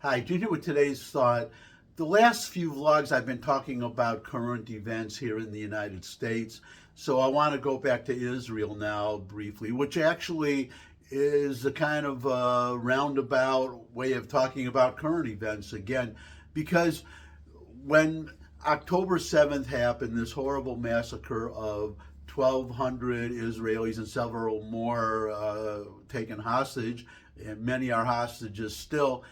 Hi, Junior with today's thought. The last few vlogs I've been talking about current events here in the United States. So I want to go back to Israel now briefly, which actually is a kind of roundabout way of talking about current events again, because when October 7th happened, this horrible massacre of 1,200 Israelis and several more taken hostage, and many are hostages still.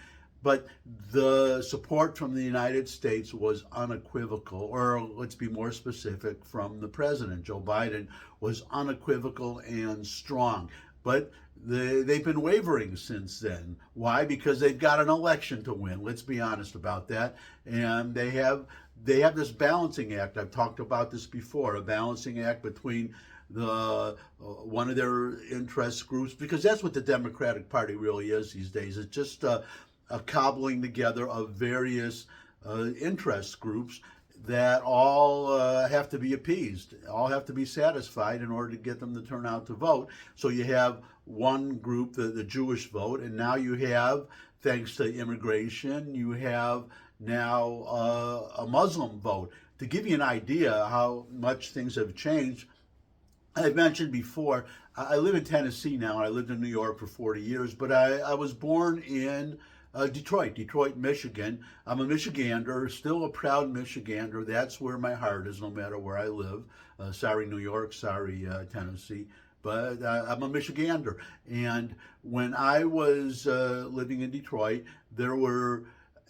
But the support from the United States was unequivocal, or let's be more specific, from the president, Joe Biden, was unequivocal and strong. But they've been wavering since then. Why? Because they've got an election to win. Let's be honest about that. And they have this balancing act. I've talked about this before, a balancing act between the one of their interest groups, because that's what the Democratic Party really is these days. It's just a cobbling together of various interest groups that all have to be appeased, all have to be satisfied in order to get them to turn out to vote. So you have one group, the Jewish vote, and now you have, thanks to immigration, you have now a Muslim vote. To give you an idea how much things have changed, I've mentioned before, I live in Tennessee now. I lived in New York for 40 years, but I was born in Detroit, Michigan. I'm a Michigander, still a proud Michigander. That's where my heart is, no matter where I live. Sorry, New York. Sorry, Tennessee. But I'm a Michigander. And when I was living in Detroit, there were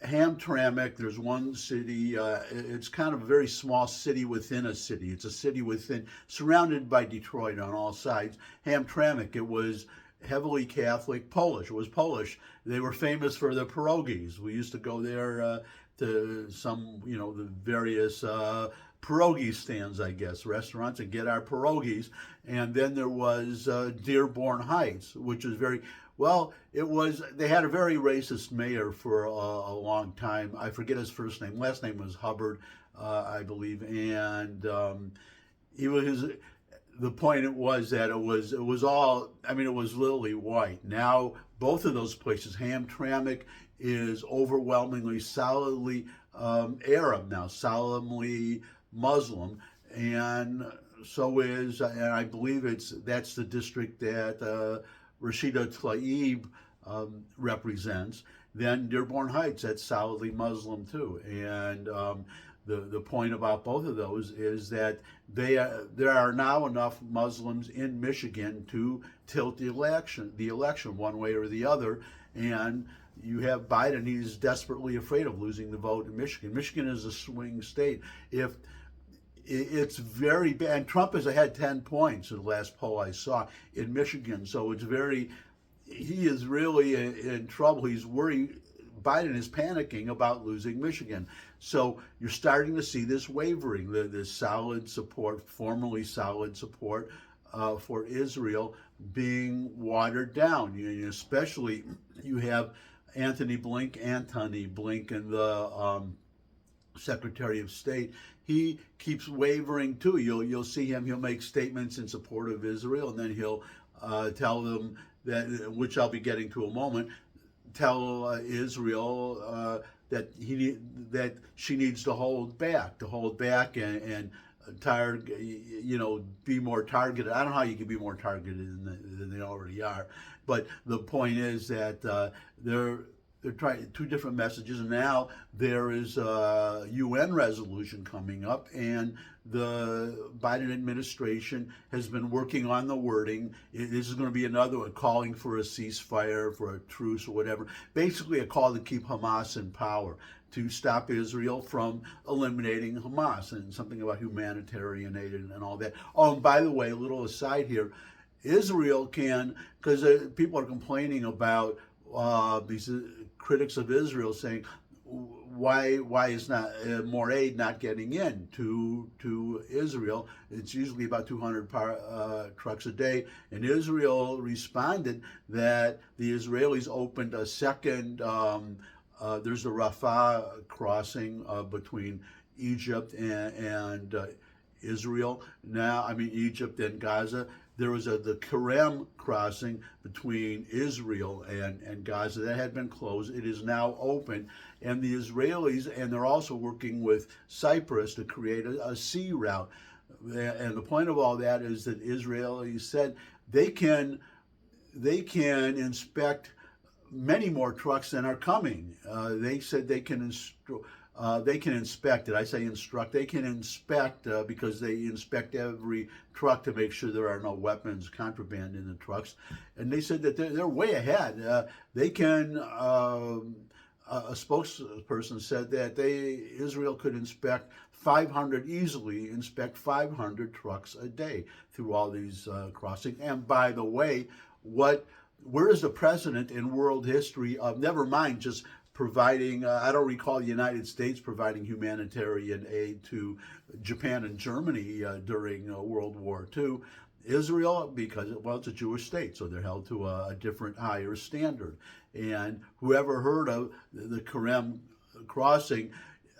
Hamtramck, there's one city, it's kind of a very small city within a city. It's a city within, surrounded by Detroit on all sides. Hamtramck, it was heavily Catholic, Polish. It was Polish. They were famous for their pierogies. We used to go there to some, the various pierogi stands, I guess, restaurants, and get our pierogies. And then there was Dearborn Heights, which is very, well, they had a very racist mayor for a long time. I forget his first name. Last name was Hubbard, I believe. And he was, the point was that it was all, it was literally white. Now, both of those places, Hamtramck is overwhelmingly, solidly Arab now, solemnly Muslim. And so is, and I believe that's the district that Rashida Tlaib represents. Then Dearborn Heights, that's solidly Muslim too. And the point about both of those is that there are now enough Muslims in Michigan to tilt the election one way or the other. And you have Biden, he's desperately afraid of losing the vote in Michigan. Michigan is a swing state. If it's very bad. And Trump has had 10 points in the last poll I saw in Michigan. So he is really in trouble. He's worried. Biden is panicking about losing Michigan. So you're starting to see this wavering, this solid support, formerly solid support for Israel being watered down. Especially you have Antony Blinken, the Secretary of State. He keeps wavering too. You'll see him. He'll make statements in support of Israel, and then he'll tell them that, which I'll be getting to in a moment, tell Israel that she needs to hold back, and be more targeted. I don't know how you can be more targeted than they already are, but the point is that they're trying two different messages, and now there is a UN resolution coming up, and the Biden administration has been working on the wording. This is going to be another one, calling for a ceasefire, for a truce or whatever. Basically a call to keep Hamas in power, to stop Israel from eliminating Hamas, and something about humanitarian aid and all that. Oh, and by the way, a little aside here, Israel can, because people are complaining about these critics of Israel saying, why is not more aid not getting in to Israel? It's usually about 200 trucks a day. And Israel responded that the Israelis opened a second, there's a Rafah crossing between Egypt and Israel now, Egypt and Gaza. there was the Kerem crossing between Israel and Gaza that had been closed. It is now open, and the Israelis, and they're also working with Cyprus to create a sea route. And the point of all that is that Israelis said they can inspect many more trucks than are coming. They said they can inspect it. I say instruct. They can inspect because they inspect every truck to make sure there are no weapons contraband in the trucks. And they said that they're way ahead. They can. A spokesperson said that Israel could easily inspect 500 trucks a day through all these crossings. And by the way, where is the precedent in world history of, never mind just providing, I don't recall the United States providing humanitarian aid to Japan and Germany during World War II. Israel, because it's a Jewish state, so they're held to a different, higher standard. And whoever heard of the Kerem crossing,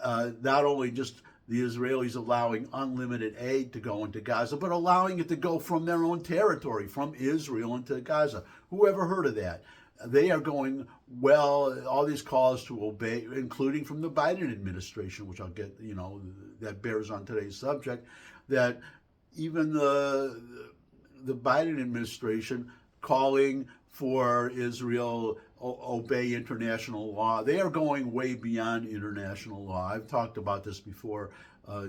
not only just the Israelis allowing unlimited aid to go into Gaza, but allowing it to go from their own territory, from Israel into Gaza. Whoever heard of that? They are going, well, all these calls to obey, including from the Biden administration, which I'll get, that bears on today's subject, that even the Biden administration calling for Israel obey international law. They are going way beyond international law. I've talked about this before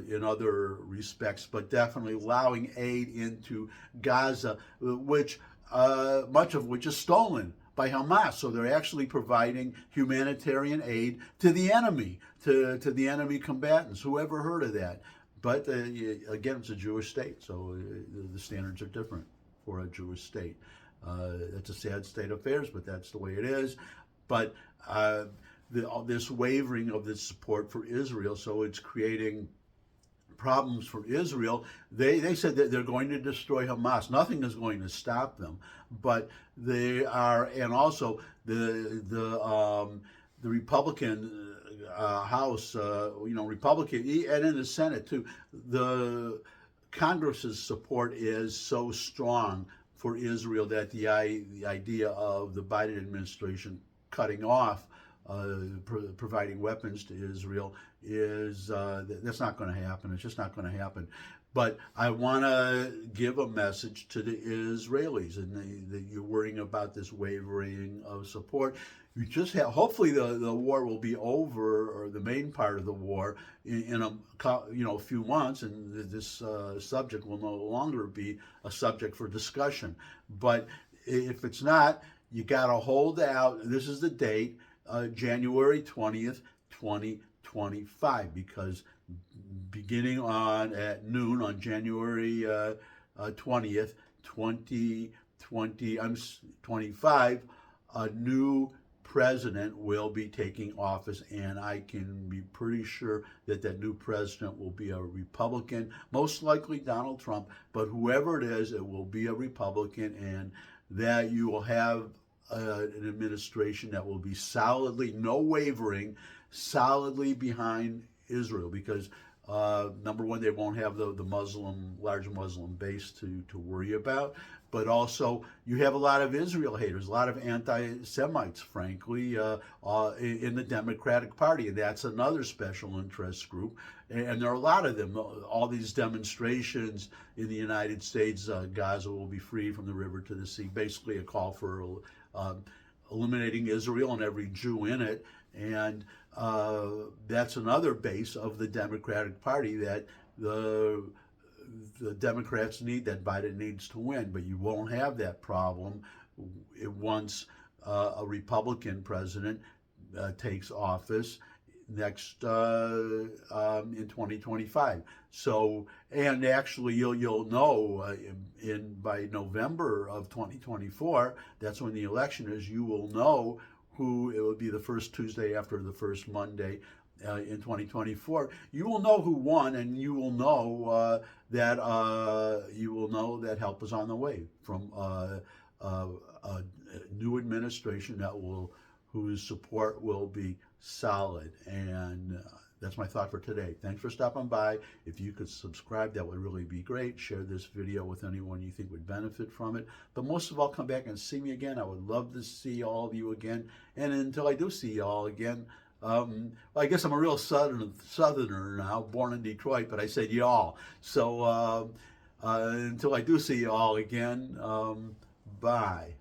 in other respects, but definitely allowing aid into Gaza, which much of which is stolen by Hamas. So they're actually providing humanitarian aid to the enemy, to the enemy combatants. Whoever heard of that? But again, it's a Jewish state, so the standards are different for a Jewish state. It's a sad state of affairs, but that's the way it is. But this wavering of this support for Israel, so it's creating problems for Israel. They said that they're going to destroy Hamas. Nothing is going to stop them, but they are, and also the Republican House, Republican, and in the Senate too, the Congress's support is so strong for Israel that the idea of the Biden administration cutting off providing weapons to Israel is that's not going to happen. It's just not going to happen. But I want to give a message to the Israelis, and that you're worrying about this wavering of support. You just have, hopefully the war will be over, or the main part of the war, in a few months, and this subject will no longer be a subject for discussion. But if it's not, you got to hold out. This is the date, January 20th, 2025, because beginning at noon on January 20th, 2025, a new president will be taking office, and I can be pretty sure that that new president will be a Republican, most likely Donald Trump, but whoever it is, it will be a Republican, and that you will have an administration that will be solidly, no wavering, solidly behind Israel, because number one, they won't have the large Muslim base to worry about, but also you have a lot of Israel haters, a lot of anti-Semites, frankly, in the Democratic Party, and that's another special interest group, and there are a lot of them. All these demonstrations in the United States, Gaza will be free from the river to the sea, basically a call for eliminating Israel and every Jew in it, and that's another base of the Democratic Party that the Democrats need, that Biden needs to win. But you won't have that problem once a Republican president takes office next in 2025. So, and actually you'll know by November of 2024, that's when the election is, you will know who, it will be the first Tuesday after the first Monday in 2024. You will know who won, and you will know that help is on the way from a new administration whose support will be solid. And That's my thought for today. Thanks for stopping by. If you could subscribe, that would really be great. Share this video with anyone you think would benefit from it. But most of all, come back and see me again. I would love to see all of you again. And until I do see you all again, I guess I'm a real southerner now, born in Detroit, but I said y'all. So until I do see you all again, bye.